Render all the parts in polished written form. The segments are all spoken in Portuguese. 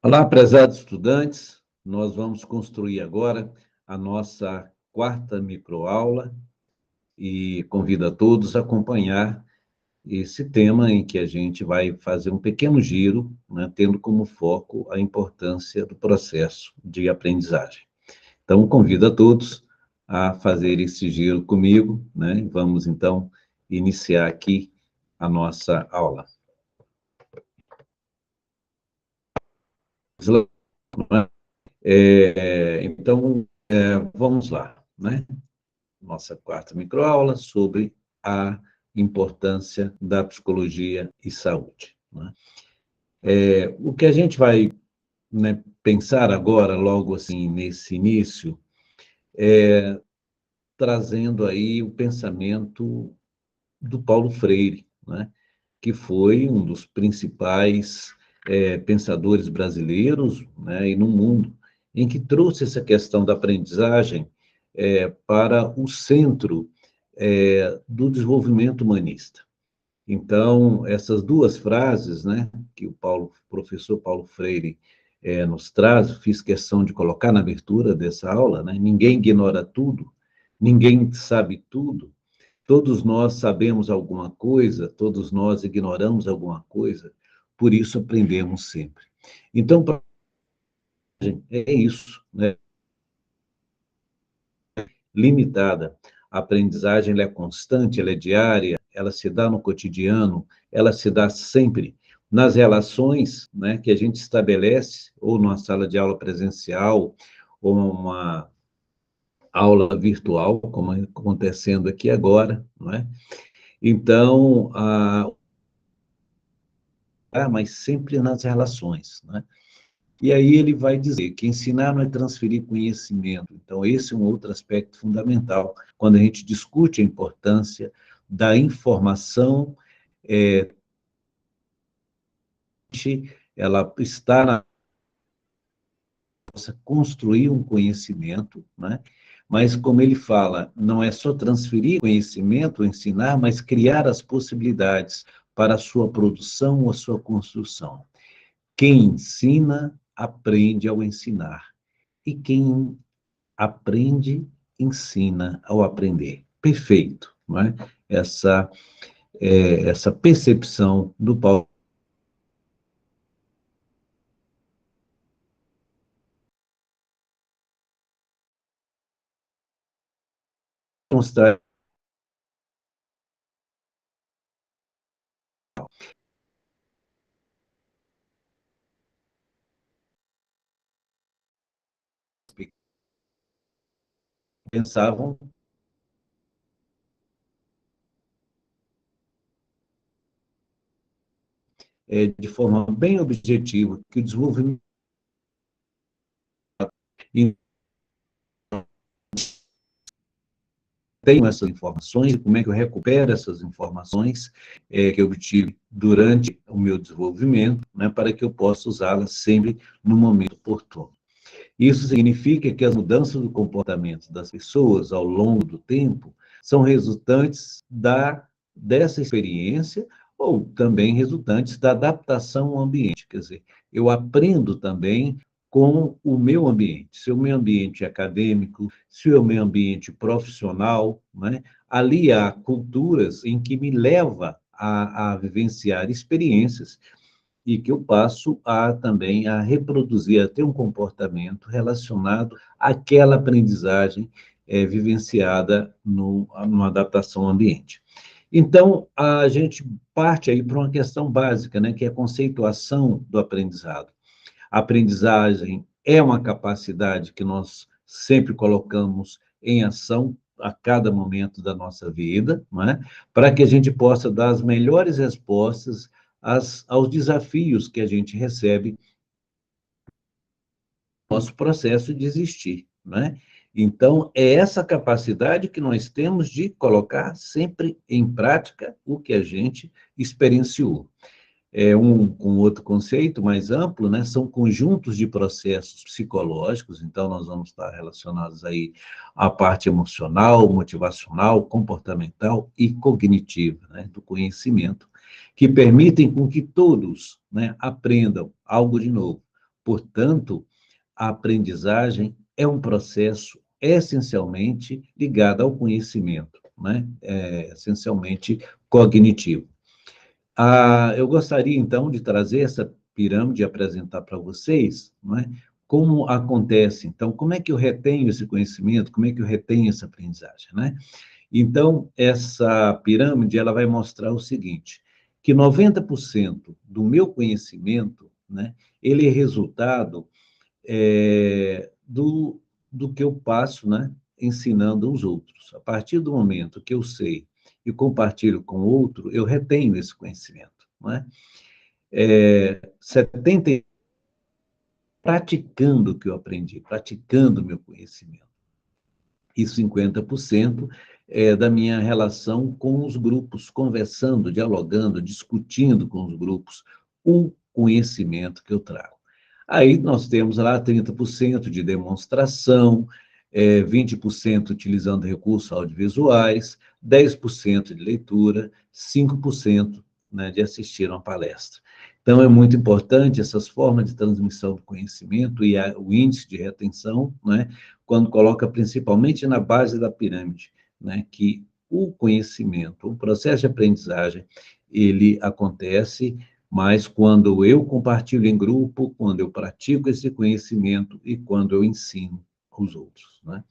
Olá, prezados estudantes, nós vamos construir agora a nossa quarta microaula e convido a todos a acompanhar esse tema em que a gente vai fazer um pequeno giro, né, tendo como foco a importância do processo de aprendizagem. Então, convido a todos a fazer esse giro comigo, né? Vamos, então, iniciar aqui a nossa aula. Então, vamos lá, né? Nossa quarta microaula sobre a importância da psicologia e saúde, né? O que a gente vai, né, pensar agora, logo assim, nesse início, trazendo aí o pensamento do Paulo Freire, né? Que foi um dos principais pensadores brasileiros, né, e no mundo, em que trouxe essa questão da aprendizagem para o centro do desenvolvimento humanista. Então, essas duas frases, né, que o professor Paulo Freire nos traz, fiz questão de colocar na abertura dessa aula, né? Ninguém ignora tudo, ninguém sabe tudo, todos nós sabemos alguma coisa, todos nós ignoramos alguma coisa, por isso aprendemos sempre. Então, é isso, né? Limitada. A aprendizagem ela é constante, ela é diária, ela se dá no cotidiano, ela se dá sempre nas relações, né, que a gente estabelece, ou numa sala de aula presencial, ou uma aula virtual, como é acontecendo aqui agora, não é? Então, mas sempre nas relações, né? E aí ele vai dizer que ensinar não é transferir conhecimento. Então, esse é um outro aspecto fundamental, quando a gente discute a importância da informação, ela está na nossa construir um conhecimento, né? Mas, como ele fala, não é só transferir conhecimento, ensinar, mas criar as possibilidades para a sua produção ou a sua construção. Quem ensina, aprende ao ensinar. E quem aprende, ensina ao aprender. Perfeito, não é? Essa percepção do Paulo Constar pensavam de forma bem objetiva que o desenvolvimento tenho essas informações, como é que eu recupero essas informações que eu obtive durante o meu desenvolvimento, né, para que eu possa usá-las sempre no momento oportuno. Isso significa que as mudanças do comportamento das pessoas ao longo do tempo são resultantes dessa experiência ou também resultantes da adaptação ao ambiente. Quer dizer, eu aprendo também com o meu ambiente. Se o meu ambiente é acadêmico, se o meu ambiente profissional, né? Ali há culturas em que me leva a vivenciar experiências e que eu passo também a reproduzir, a ter um comportamento relacionado àquela aprendizagem vivenciada numa adaptação ao ambiente. Então, a gente parte aí para uma questão básica, né, que é a conceituação do aprendizado. A aprendizagem é uma capacidade que nós sempre colocamos em ação a cada momento da nossa vida, não é? Para que a gente possa dar as melhores respostas aos desafios que a gente recebe no nosso processo de existir, né? Então, é essa capacidade que nós temos de colocar sempre em prática o que a gente experienciou. Um outro conceito mais amplo, né? São conjuntos de processos psicológicos, então nós vamos estar relacionados aí à parte emocional, motivacional, comportamental e cognitiva, né? Do conhecimento, que permitem com que todos, né, aprendam algo de novo. Portanto, a aprendizagem é um processo essencialmente ligado ao conhecimento, né? Essencialmente cognitivo. Eu gostaria, então, de trazer essa pirâmide e apresentar para vocês, não é? Como acontece. Então, como é que eu retenho esse conhecimento? Como é que eu retenho essa aprendizagem, né? Então, essa pirâmide ela vai mostrar o seguinte, que 90% do meu conhecimento, né, ele é resultado do que eu passo, né, ensinando aos outros. A partir do momento que eu sei e compartilho com o outro, eu retenho esse conhecimento, não é? 70 praticando o que eu aprendi, praticando o meu conhecimento. E 50% é da minha relação com os grupos, conversando, dialogando, discutindo com os grupos o conhecimento que eu trago. Aí nós temos lá 30% de demonstração, 20% utilizando recursos audiovisuais, 10% de leitura, 5%, né, de assistir a uma palestra. Então, é muito importante essas formas de transmissão do conhecimento e o índice de retenção, né, quando coloca principalmente na base da pirâmide, né, que o conhecimento, o processo de aprendizagem, ele acontece mais quando eu compartilho em grupo, quando eu pratico esse conhecimento e quando eu ensino os outros, né?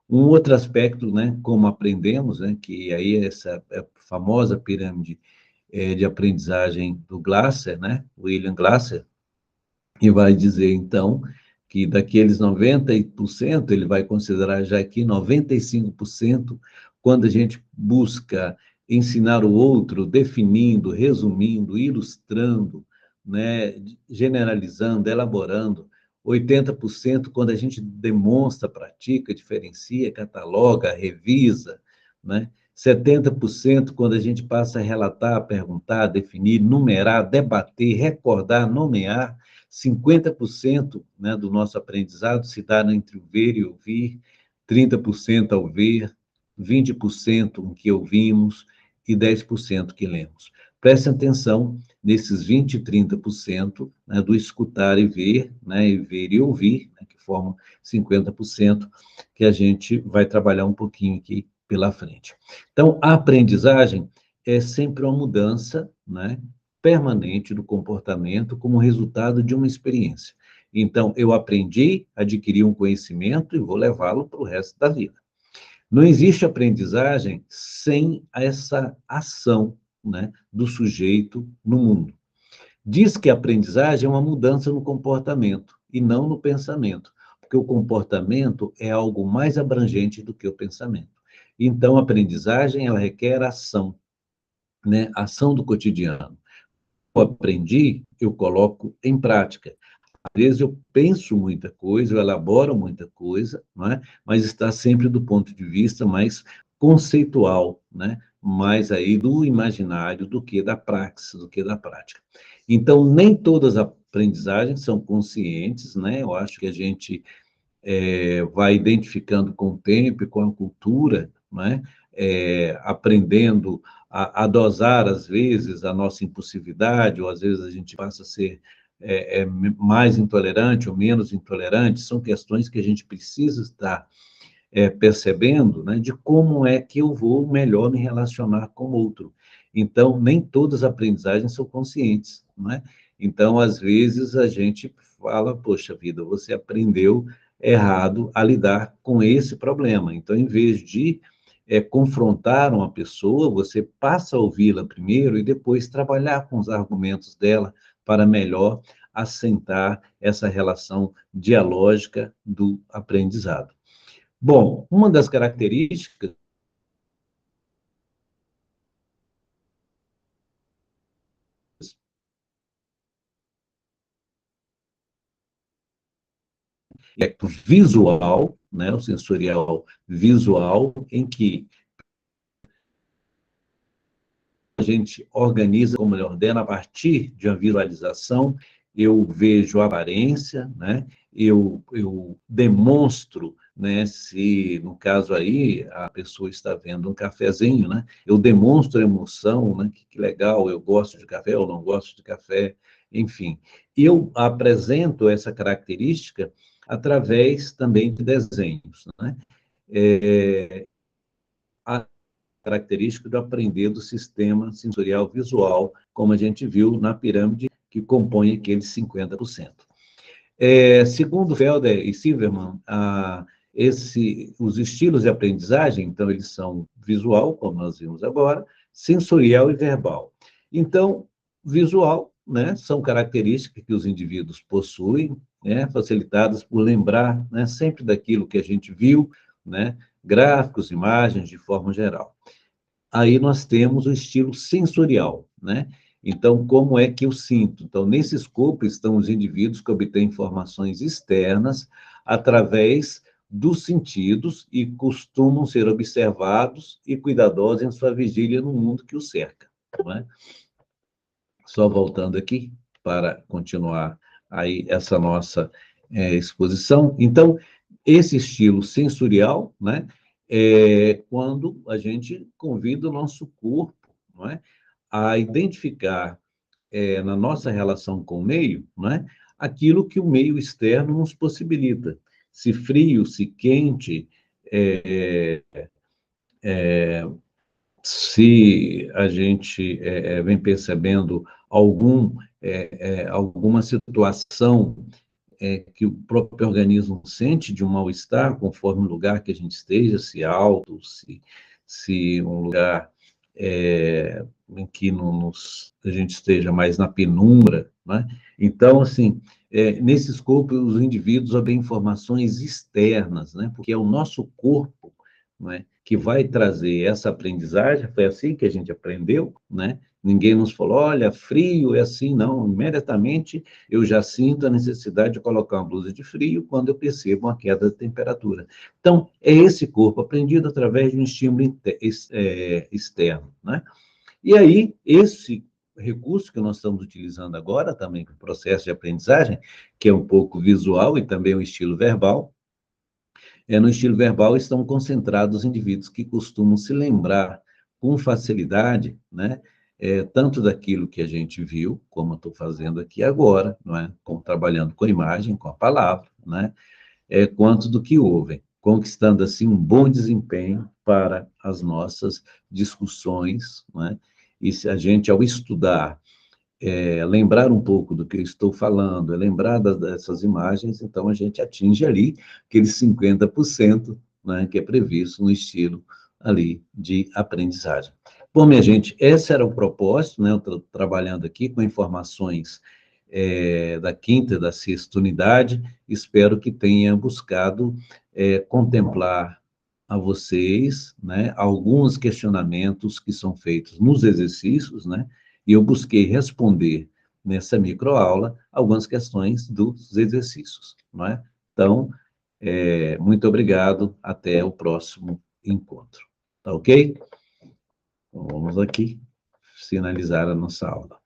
Um outro aspecto, né, como aprendemos, né, que aí essa famosa pirâmide de aprendizagem do Glasser, né, William Glasser, e vai dizer, então, que daqueles 90%, ele vai considerar já aqui 95%, quando a gente busca ensinar o outro, definindo, resumindo, ilustrando, né, generalizando, elaborando. 80% quando a gente demonstra, pratica, diferencia, cataloga, revisa, né? 70% quando a gente passa a relatar, perguntar, definir, numerar, debater, recordar, nomear. 50%, né, do nosso aprendizado se dá entre o ver e ouvir, 30% ao ver, 20% em que ouvimos e 10% que lemos. Prestem atenção nesses 20% e 30%, né, do escutar e ver, né, e ver e ouvir, né, que formam 50%, que a gente vai trabalhar um pouquinho aqui pela frente. Então, a aprendizagem é sempre uma mudança, né, permanente do comportamento como resultado de uma experiência. Então, eu aprendi, adquiri um conhecimento e vou levá-lo para o resto da vida. Não existe aprendizagem sem essa ação, né, do sujeito no mundo. Diz que a aprendizagem é uma mudança no comportamento e não no pensamento, porque o comportamento é algo mais abrangente do que o pensamento. Então, a aprendizagem ela requer ação, né, ação do cotidiano. Eu aprendi, eu coloco em prática. Às vezes eu penso muita coisa, eu elaboro muita coisa, não é? Mas está sempre do ponto de vista mais conceitual, né? Mais aí do imaginário do que da praxis, do que da prática. Então, nem todas as aprendizagens são conscientes, né? Eu acho que a gente vai identificando com o tempo e com a cultura, né? Aprendendo a dosar, às vezes, a nossa impulsividade, ou às vezes a gente passa a ser mais intolerante ou menos intolerante, são questões que a gente precisa estar percebendo, né, de como é que eu vou melhor me relacionar com o outro. Então, nem todas as aprendizagens são conscientes, não é? Então, às vezes, a gente fala, poxa vida, você aprendeu errado a lidar com esse problema. Então, em vez de confrontar uma pessoa, você passa a ouvi-la primeiro e depois trabalhar com os argumentos dela para melhor assentar essa relação dialógica do aprendizado. Bom, uma das características é o visual, né, o sensorial visual, em que a gente organiza, como ele ordena, a partir de uma visualização, eu vejo a aparência, né? Eu demonstro, né? Se, no caso aí, a pessoa está vendo um cafezinho, né? Eu demonstro emoção, né? Que legal, eu gosto de café, eu não gosto de café, enfim. E eu apresento essa característica através também de desenhos, né? A característica do aprender do sistema sensorial visual, como a gente viu na pirâmide, que compõe aqueles 50%. Segundo Felder e Silverman, os estilos de aprendizagem, então, eles são visual, como nós vimos agora, sensorial e verbal. Então, visual, né, são características que os indivíduos possuem, né, facilitadas por lembrar, né, sempre daquilo que a gente viu, né, gráficos, imagens, de forma geral. Aí nós temos o estilo sensorial, né? Então, como é que eu sinto? Então, nesse escopo estão os indivíduos que obtêm informações externas através dos sentidos e costumam ser observados e cuidadosos em sua vigília no mundo que os cerca, não é? Só voltando aqui para continuar aí essa nossa exposição. Então, esse estilo sensorial, né, é quando a gente convida o nosso corpo, não é, a identificar na nossa relação com o meio, não é, aquilo que o meio externo nos possibilita. Se frio, se quente, se a gente vem percebendo alguma situação que o próprio organismo sente de um mal-estar, conforme o lugar que a gente esteja, se alto, se um lugar em que a gente esteja mais na penumbra, né? Então, assim, nesse escopo, os indivíduos obtêm informações externas, né? Porque é o nosso corpo, né, que vai trazer essa aprendizagem, foi assim que a gente aprendeu, né? Ninguém nos falou, olha, frio é assim, não. Imediatamente eu já sinto a necessidade de colocar uma blusa de frio quando eu percebo uma queda de temperatura. Então, é esse corpo aprendido através de um estímulo externo, né? E aí, esse recurso que nós estamos utilizando agora, também para o processo de aprendizagem, que é um pouco visual e também um estilo verbal, no estilo verbal estão concentrados os indivíduos que costumam se lembrar com facilidade, né, tanto daquilo que a gente viu, como eu estou fazendo aqui agora, não é, como trabalhando com a imagem, com a palavra, né, quanto do que ouvem, conquistando assim um bom desempenho para as nossas discussões, né, e se a gente, ao estudar, lembrar um pouco do que eu estou falando, lembrar dessas imagens, então a gente atinge ali aqueles 50%, né, que é previsto no estilo ali de aprendizagem. Bom, minha gente, esse era o propósito, né, eu estou trabalhando aqui com informações da quinta e da sexta unidade, espero que tenha buscado contemplar a vocês, né, alguns questionamentos que são feitos nos exercícios, né, e eu busquei responder nessa microaula algumas questões dos exercícios, não é? Então, muito obrigado, até o próximo encontro. Tá ok? Então, vamos aqui finalizar a nossa aula.